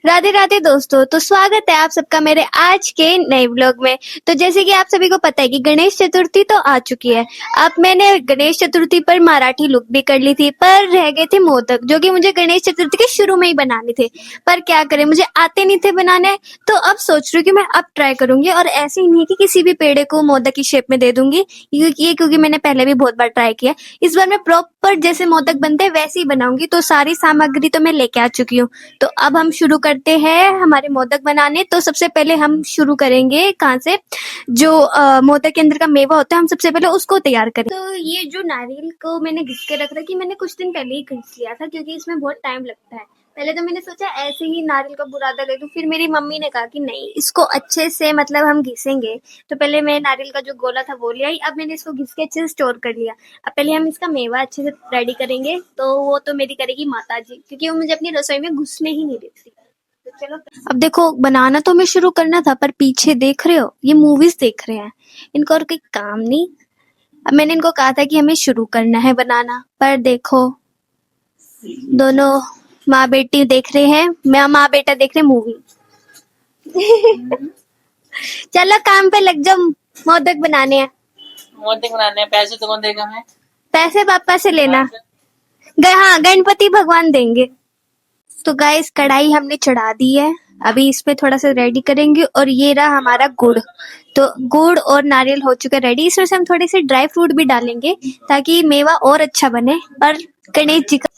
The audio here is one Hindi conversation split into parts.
राधे राधे दोस्तों। तो स्वागत है आप सबका मेरे आज के नए व्लॉग में। तो जैसे कि आप सभी को पता है कि गणेश चतुर्थी तो आ चुकी है। अब मैंने गणेश चतुर्थी पर मराठी लुक भी कर ली थी, पर रह गए थे मोदक जो कि मुझे गणेश चतुर्थी के शुरू में ही बनाने थे। पर क्या करें, मुझे आते नहीं थे बनाने। तो अब सोच रही हूँ कि मैं अब ट्राई करूंगी, और ऐसे ही नहीं कि किसी भी पेड़े को मोदक की शेप में दे दूंगी, क्योंकि मैंने पहले भी बहुत बार ट्राई किया। इस बार मैं प्रॉपर जैसे मोदक बनते हैं वैसे ही बनाऊंगी। तो सारी सामग्री तो मैं लेके आ चुकी हूँ। तो अब हम शुरू करते हैं हमारे मोदक बनाने। तो सबसे पहले हम शुरू करेंगे कहाँ से, जो मोदक के अंदर का मेवा होता है, हम सबसे पहले उसको तैयार करें। तो ये जो नारियल को मैंने घिस के रख रखा, मैंने कुछ दिन पहले ही घिस लिया था क्योंकि इसमें बहुत टाइम लगता है। पहले तो मैंने सोचा ऐसे ही नारियल का बुरादा ले लूं, फिर मेरी मम्मी ने कहा कि नहीं, इसको अच्छे से मतलब हम घिसेंगे। तो पहले मैं नारियल का जो गोला था वो लिया ही, अब मैंने इसको घिस के अच्छे से स्टोर कर लिया। अब पहले हम इसका मेवा अच्छे से रेडी करेंगे। तो वो तो मेरी करेगी माता जी, क्योंकि वो मुझे अपनी रसोई में घुसने ही नहीं देती। तो चलो, अब देखो बनाना तो हमें शुरू करना था, पर पीछे देख रहे हो ये मूवीज देख रहे हैं, इनको और कोई काम नहीं। अब मैंने इनको कहा था कि हमें शुरू करना है बनाना, पर देखो दोनों माँ बेटी देख रहे हैं, मैं माँ बेटा देख रहे हैं मूवी। चलो काम पे लग जाओ, मोदक बनाने हैं। मोदक बनाने हैं, पैसे तो कौन देगा हमें? पैसे पापा से लेना। हाँ, गणपति भगवान देंगे। तो गाइस कढ़ाई हमने चढ़ा दी है, अभी इस पे थोड़ा सा रेडी करेंगे। और ये रहा हमारा गुड़। तो गुड़ और नारियल हो चुका है रेडी। इसमें से हम थोड़े से ड्राई फ्रूट भी डालेंगे ताकि मेवा और अच्छा बने। और गणेश जी का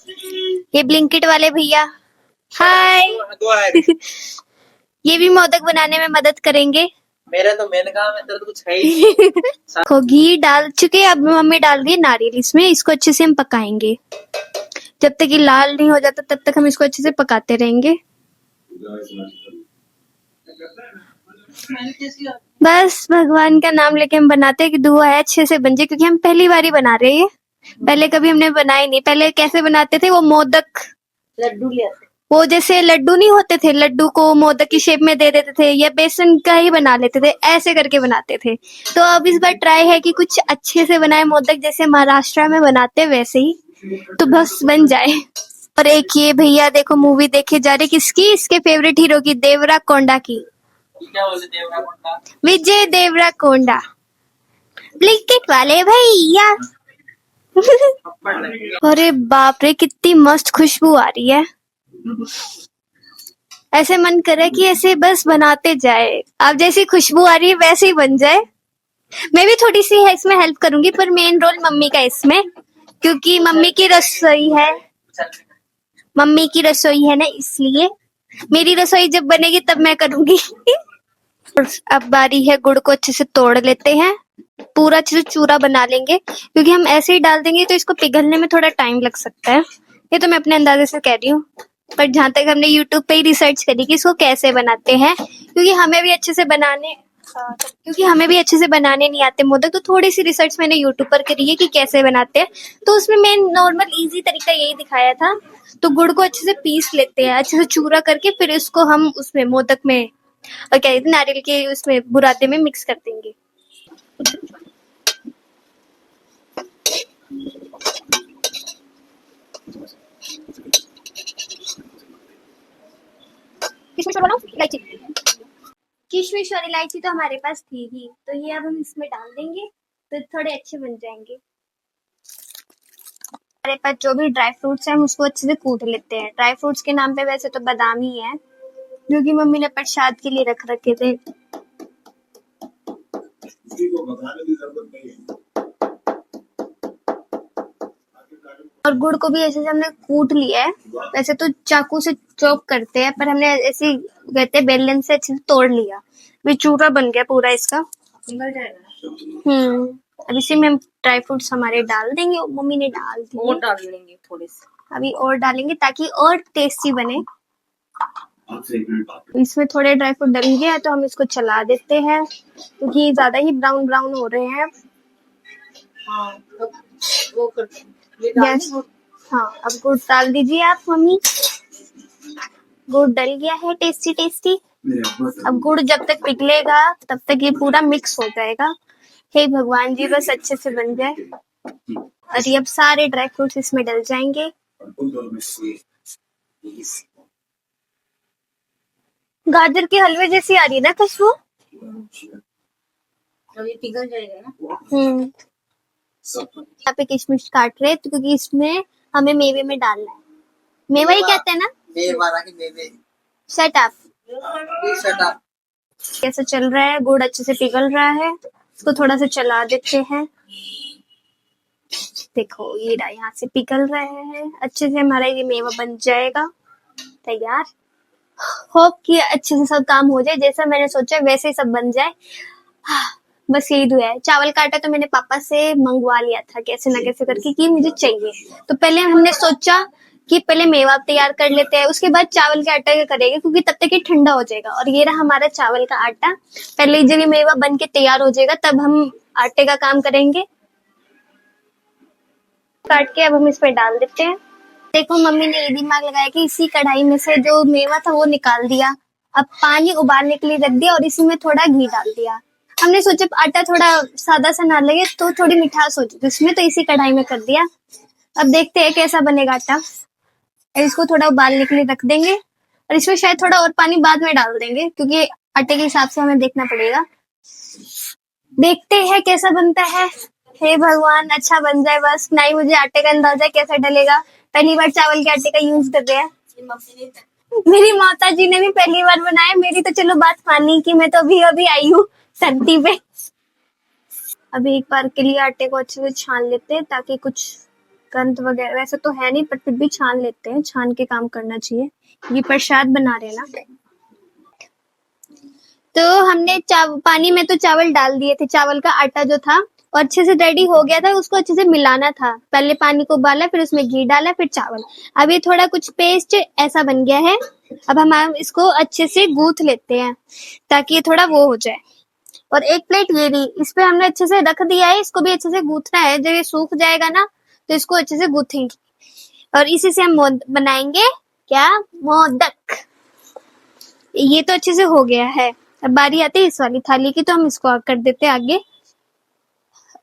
ये ब्लिंकिट वाले भैया, हाय। ये भी मोदक बनाने में मदद करेंगे। मेरा तो मेन काम है, तेरा तो कुछ है ही देखो घी डाल चुके, अब मम्मी डाल दी नारियल इसमें। इसको अच्छे से हम पकाएंगे, जब तक ये लाल नहीं हो जाता तब तक हम इसको अच्छे से पकाते रहेंगे। बस भगवान का नाम लेके हम बनाते हैं कि दुआ है अच्छे से बन जाए, क्योंकि हम पहली बार ही बना रहे हैं। पहले कभी हमने बनाए नहीं। पहले कैसे बनाते थे, वो मोदक लड्डू लिया। वो जैसे लड्डू नहीं होते थे, लड्डू को मोदक की शेप में दे देते थे, या बेसन का ही बना लेते थे, ऐसे करके बनाते थे। तो अब इस बार ट्राई है कि कुछ अच्छे से बनाए मोदक, जैसे महाराष्ट्र में बनाते हैं वैसे ही, तो बस बन जाए। और एक ये भैया देखो मूवी देखे जा रहे, किसकी, इसके फेवरेट हीरो की, देवरा कोंडा की। क्या बोलते देवरा कोंडा? विजय देवरा कोंडा, ब्लिंकिट वाले भैया। अरे बाप रे, कितनी मस्त खुशबू आ रही है। ऐसे मन करे कि ऐसे बस बनाते जाए। अब जैसी खुशबू आ रही है वैसे ही बन जाए। मैं भी थोड़ी सी है इसमें हेल्प करूंगी, पर मेन रोल मम्मी का इसमें, क्योंकि मम्मी की रसोई है। मम्मी की रसोई है ना, इसलिए मेरी रसोई जब बनेगी तब मैं करूंगी। अब बारी है, गुड़ को अच्छे से तोड़ लेते हैं, पूरा अच्छे से चूरा बना लेंगे, क्योंकि हम ऐसे ही डाल देंगे तो इसको पिघलने में थोड़ा टाइम लग सकता है। ये तो मैं अपने अंदाजे से कह रही हूँ, पर जहां तक हमने यूट्यूब पे ही रिसर्च करी कि इसको कैसे बनाते हैं, क्योंकि हमें भी अच्छे से बनाने नहीं आते मोदक। तो थोड़ी सी रिसर्च मैंने यूट्यूब पर करी है कि कैसे बनाते हैं। तो उसमें मेन नॉर्मल इजी तरीका यही दिखाया था। तो गुड़ को अच्छे से पीस लेते हैं, अच्छे से चूरा करके, फिर इसको हम उसमें मोदक में, और क्या कहते हैं, नारियल के उसमें बुरादे में मिक्स कर देंगे। किशमिश और इलायची, किशमिश और इलायची तो हमारे पास थी ही, तो ये अब हम इसमें डाल देंगे तो थोड़े अच्छे बन जाएंगे। हमारे पास जो भी ड्राई फ्रूट्स हैं हम उसको अच्छे से कूट लेते हैं। ड्राई फ्रूट्स के नाम पे वैसे तो बादाम ही है, जो कि मम्मी ने प्रसाद के लिए रख रखे थे। और गुड़ को भी ऐसे से हमने कूट लिया है। वैसे तो चाकू से चॉप करते हैं, पर हमने ऐसे कहते हैं बेलन से अच्छे से तोड़ लिया। भी चूरा बन गया पूरा इसका। अब इसी में हम ड्राई फ्रूट्स हमारे डाल देंगे। मम्मी ने डाल दिए, और डाल लेंगे थोड़े से, अभी और डालेंगे ताकि और टेस्टी बने। इसमें थोड़े ड्राई फ्रूट डल गया तो हम इसको चला देते हैं, क्योंकि ज्यादा ही ब्राउन ब्राउन हो रहे हैं। हाँ, वो कर यस, हाँ अब गुड़ डाल दीजिए आप मम्मी। गुड़ डल गया है, टेस्टी टेस्टी। अब गुड़ जब तक पिघलेगा तब तक ये पूरा मिक्स हो जाएगा। हे भगवान जी, बस अच्छे से बन जाए। और ये अब सारे ड्राई फ्रूट्स इसमें डल जाएंगे। गाजर के हलवे जैसी आ रही है ना खुशबू। अब ये पिघल जाएगा ना। यहाँ पे किशमिश काट रहे हैं, तो क्योंकि इसमें हमें मेवे में डालना है। मेवा ही कहते हैं ना। Shut up. कैसे चल रहा है, गुड़ अच्छे से पिघल रहा है, इसको थोड़ा सा चला देते हैं। देखो ये रहा, यहाँ से पिघल रहे हैं अच्छे से, हमारा ये मेवा बन जाएगा तैयार। होप कि अच्छे से सब काम हो जाए, जैसा मैंने सोचा वैसे ही सब बन जाए। बस यही दुआ है। चावल का आटा तो मैंने पापा से मंगवा लिया था कैसे ना कैसे करके कि मुझे चाहिए, तो पहले हमने सोचा कि पहले मेवा तैयार कर लेते हैं, उसके बाद चावल के आटा का करेंगे, क्योंकि तब तक ये ठंडा हो जाएगा। और ये रहा हमारा चावल का आटा। पहले जब ये मेवा बन के तैयार हो जाएगा तब हम आटे का काम करेंगे। काट के अब हम इस पे डाल देते हैं। देखो मम्मी ने ये दिमाग लगाया कि इसी कढ़ाई में से जो मेवा था वो निकाल दिया, अब पानी उबालने के लिए रख दिया और इसी में थोड़ा घी डाल दिया। हमने सोचा आटा थोड़ा सादा सा ना लगे तो थोड़ी मिठास हो जाती इसमें, तो इसी कढ़ाई में कर दिया। अब देखते हैं कैसा बनेगा आटा। इसको थोड़ा उबालने के लिए रख देंगे और इसमें शायद थोड़ा और पानी बाद में डाल देंगे, क्योंकि आटे के हिसाब से हमें देखना पड़ेगा। देखते हैं कैसा बनता है। हे भगवान अच्छा बन जाए बस, ना ही मुझे आटे का अंदाजा कैसा डलेगा। पहली बार चावल के आटे का यूज कर रहे हैं। मेरी माता जी ने भी पहली बार बनाया, मेरी तो चलो बात मानी कि मैं तो अभी अभी आई हूँ धरती पे। अभी एक बार के लिए आटे को अच्छे से छान लेते हैं, ताकि कुछ गंध वगैरह, वैसे तो है नहीं पर फिर भी छान लेते हैं, छान के काम करना चाहिए, ये प्रसाद बना रहे हैं ना। तो हमने पानी में तो चावल डाल दिए थे, चावल का आटा जो था और अच्छे से रेडी हो गया था, उसको अच्छे से मिलाना था। पहले पानी को उबाला, फिर उसमें घी डाला, फिर चावल। अब ये थोड़ा कुछ पेस्ट ऐसा बन गया है। अब हम इसको अच्छे से गूंथ लेते हैं ताकि ये थोड़ा वो हो जाए। और एक प्लेट ये रही, इस पे हमने अच्छे से रख दिया है, इसको भी अच्छे से गूंथना है। जब ये सूख जाएगा ना तो इसको अच्छे से गूंथेंगे और इसी से हम बनाएंगे क्या, मोदक। ये तो अच्छे से हो गया है। अब बारी आती है इस वाली थाली की, तो हम इसको कर देते हैं आगे।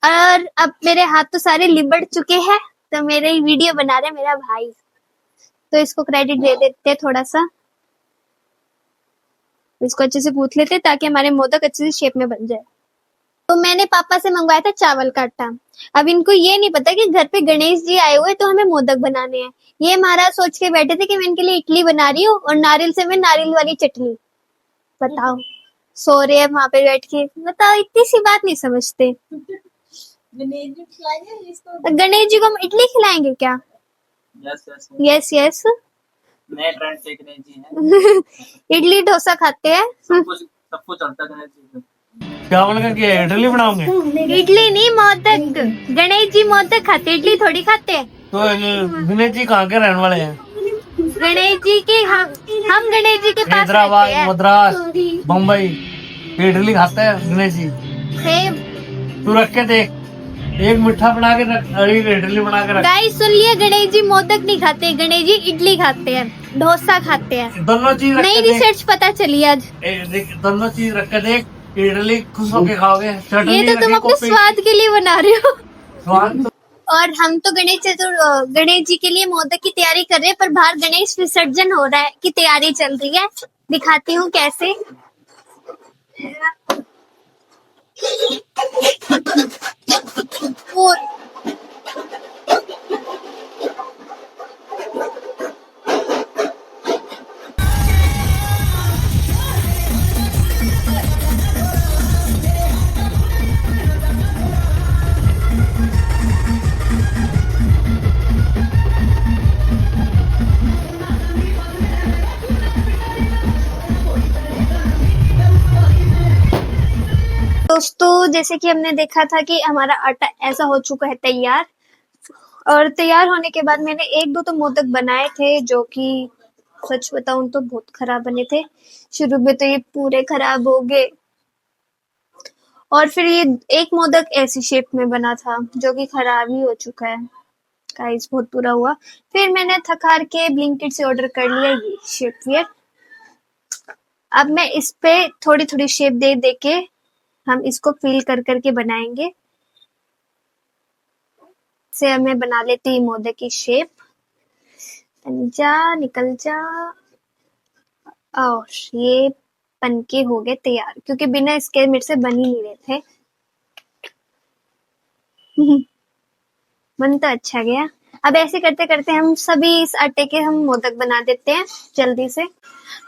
और अब मेरे हाथ तो सारे लिबड़ चुके हैं, तो मेरे वीडियो बना रहे मेरा भाई, तो इसको क्रेडिट दे देते हैं थोड़ा सा। इसको अच्छे से गूंथ लेते हैं ताकि हमारे मोदक अच्छे से शेप में बन जाए। तो मैंने पापा से मंगवाया था चावल का आटा। अब इनको ये नहीं पता कि घर पे गणेश जी आए हुए तो हमें मोदक बनाने हैं। ये महाराज सोच के बैठे थे कि मैं इनके लिए इडली बना रही हूँ और नारियल से मैं नारियल वाली चटनी। बताओ, सो रहे हैं वहां पे बैठ के, बताओ इतनी सी बात नहीं समझते। गणेश जी को हम इडली खिलाएंगे क्या? Yes yes. नए ट्रेंड से गणेश जी हैं। इडली डोसा खाते हैं। सब कुछ चलता है गणेश जी से। क्या बोल करके इडली बनाओगे? इडली नहीं, मोदक। गणेश जी मोदक खाते, इडली थोड़ी खाते हैं। तो गणेश जी कहाँ के रहने वाले हैं? गणेश जी के हम गणेश जी के पास हैदराबाद, रहते हैं। मद्रास, बम्बई इडली खाते हैं गणेश जी। तू रख के देख, एक मिठा बना के रख, एक इडली बना के रख। गाइस सुन लिए, गणेश जी मोदक नहीं खाते, गणेश जी इडली खाते हैं, डोसा खाते हैं। दोनों चीज रख नई के देख। रिसर्च पता चली आज। दोनों चीज रख के देख, इडली खुश होके खाओगे। चटनी ये तो तुम रखी अपने कॉफी। स्वाद के लिए बना रहे हो। स्वाद तो और हम तो गणेश जी के लिए मोदक की तैयारी कर रहे हैं, पर बाहर गणेश विसर्जन हो रहा है की तैयारी चल रही है। दिखाती हूँ कैसे। और दोस्तों जैसे कि हमने देखा था कि हमारा आटा ऐसा हो चुका है तैयार, और तैयार होने के बाद मैंने एक दो तो मोदक बनाए थे, जो कि सच बताऊं तो बहुत खराब बने थे। शुरू में तो ये पूरे खराब हो गए, और फिर ये एक मोदक ऐसी शेप में बना था जो कि खराब ही हो चुका है। गाइस बहुत बुरा हुआ। फिर मैंने थक हार के ब्लिंकिट से ऑर्डर कर लिया ये शेपवियर। अब मैं इस पे थोड़ी थोड़ी शेप दे दे के हम इसको फिल कर करके बनाएंगे। से हमें बना लेती मोदक की शेप। जा निकल जा। और ये बनके हो गए तैयार, क्योंकि बिना इसके मेरे से बन ही नहीं रहे थे। मन तो अच्छा गया। अब ऐसे करते करते हम सभी इस आटे के हम मोदक बना देते हैं जल्दी से।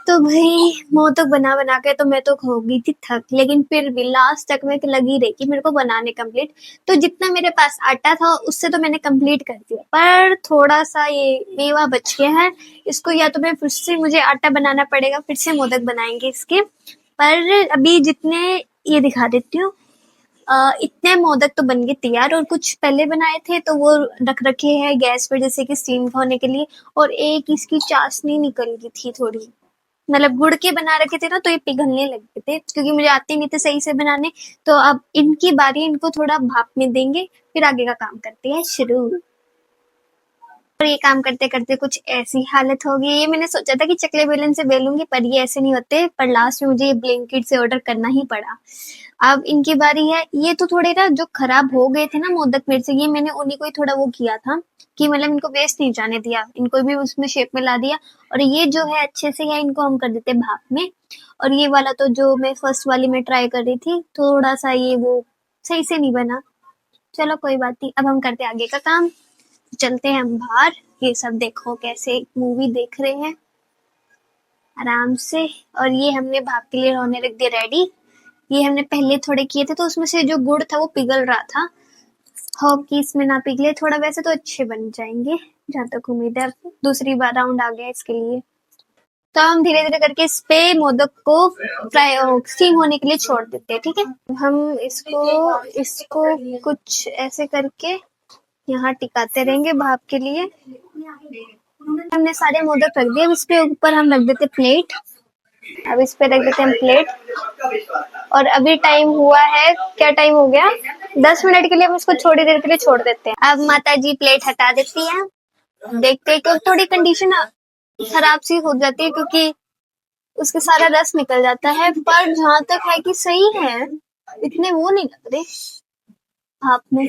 तो भाई मोदक बना बना के तो मैं तो हो गई थी थक, लेकिन फिर भी लास्ट तक मैं लगी रही कि मेरे को बनाने कंप्लीट। तो जितना मेरे पास आटा था उससे तो मैंने कंप्लीट कर दिया, पर थोड़ा सा ये मेवा बच गया है। इसको या तो मैं फिर से मुझे आटा बनाना पड़ेगा, फिर से मोदक बनाएंगे इसके। पर अभी जितने ये दिखा देती हूँ, इतने मोदक तो बन गए तैयार, और कुछ पहले बनाए थे तो वो रख रखे हैं गैस पर जैसे कि स्टीम होने के लिए। और एक इसकी चाशनी निकल गई थी थोड़ी, मतलब गुड़ के बना रखे थे ना, तो ये पिघलने लग गए थे क्योंकि मुझे आते नहीं थे सही से बनाने। तो अब इनकी बारी, इनको थोड़ा भाप में देंगे, फिर आगे का काम करते हैं शुरू। और ये काम करते करते कुछ ऐसी हालत हो गई। ये मैंने सोचा था कि चकले बेलन से बेलूंगी, पर ये ऐसे नहीं होते। पर लास्ट में मुझे ये ब्लिंकिट से ऑर्डर करना ही पड़ा। अब इनकी बारी है। ये तो थोड़े ना जो खराब हो गए थे ना मोदक मेरे से, ये मैंने उन्हीं को ही थोड़ा वो किया था कि मतलब इनको वेस्ट नहीं जाने दिया, इनको भी उसमें शेप में ला दिया। और ये जो है अच्छे से है, इनको हम कर देते भाप में। और ये वाला तो जो मैं फर्स्ट वाली में ट्राई कर रही थी, थोड़ा सा ये वो सही से नहीं बना। चलो कोई बात नहीं, अब हम करते हैं आगे का काम। चलते हैं हम बाहर। ये सब देखो कैसे मूवी देख रहे हैं आराम से। और ये हमने भाप के लिए होने रख दिया रेडी। ये हमने पहले थोड़े किए थे तो उसमें से जो गुड़ था वो पिघल रहा था। होप कि इसमें ना पिघले थोड़ा, वैसे तो अच्छे बन जाएंगे जहाँ तक उम्मीद है। दूसरी बार राउंड आ गया इसके लिए। तो हम धीरे धीरे करके इस पे मोदक को फ्राई स्टीम होने के लिए छोड़ देते हैं, ठीक है। हम इसको कुछ ऐसे करके यहाँ टिकाते रहेंगे भाप के लिए। हमने सारे मोदक रख दिए। अब इसके ऊपर हम रख देते प्लेट। अब इस पे रख देते हैं प्लेट। और अभी टाइम हुआ है, क्या टाइम हो गया, 10 मिनट के लिए हम इसको थोड़ी देर के लिए छोड़ देते हैं। अब माता जी प्लेट हटा देती है। देखते हैं कि थोड़ी कंडीशन खराब सी हो जाती है क्योंकि उसके सारा रस निकल जाता है। पर जहाँ तक है कि सही है, इतने वो नहीं लग रहे भाप में।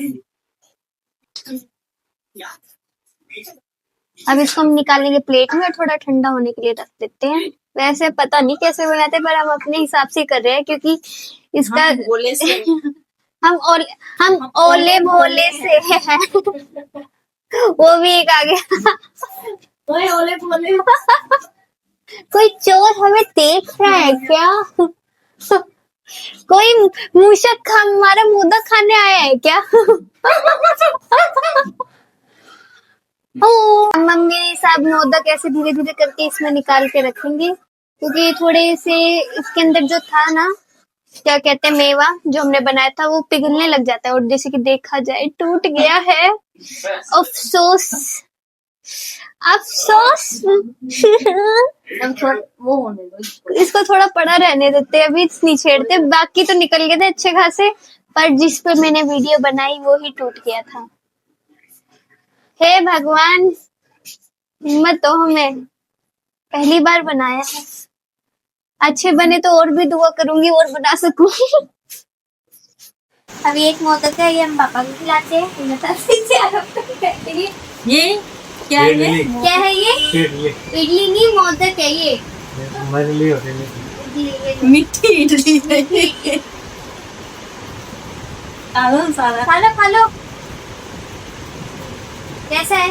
अब इसको हम निकालेंगे प्लेट में, थोड़ा ठंडा होने के लिए रख देते हैं। वैसे पता नहीं कैसे बनाते, पर हम अपने हिसाब से कर रहे हैं क्योंकि इसका हम ओले भोले से हैं। वो भी एक आ गया। ओले भोले। कोई चोर हमें देख रहा है क्या? कोई मूषक हमारा मोदक खाने आया है क्या? मम्मी सब मोदक ऐसे धीरे धीरे करके इसमें निकाल के रखेंगे क्योंकि थोड़े से इसके अंदर जो था ना, क्या कहते हैं, मेवा जो हमने बनाया था वो पिघलने लग जाता है। और जैसे कि देखा जाए टूट गया है। अफसोस अफसोस। इसको थोड़ा पड़ा रहने देते, अभी नहीं छेड़ते। बाकी तो निकल गए थे अच्छे खासे, पर जिस पर मैंने वीडियो बनाई वो ही टूट गया था। हे भगवान, हिम्मत दो हमें, पहली बार बनाया है। अच्छे बने तो और भी दुआ करूंगी और बना सकूं। अभी एक मोदक है, ये हम पापा को खिलाते हैं। ये क्या है? ये क्या है ये? इडली नहीं, मोदक है ये। मिट्टी इडली है। खा लो कैसा है?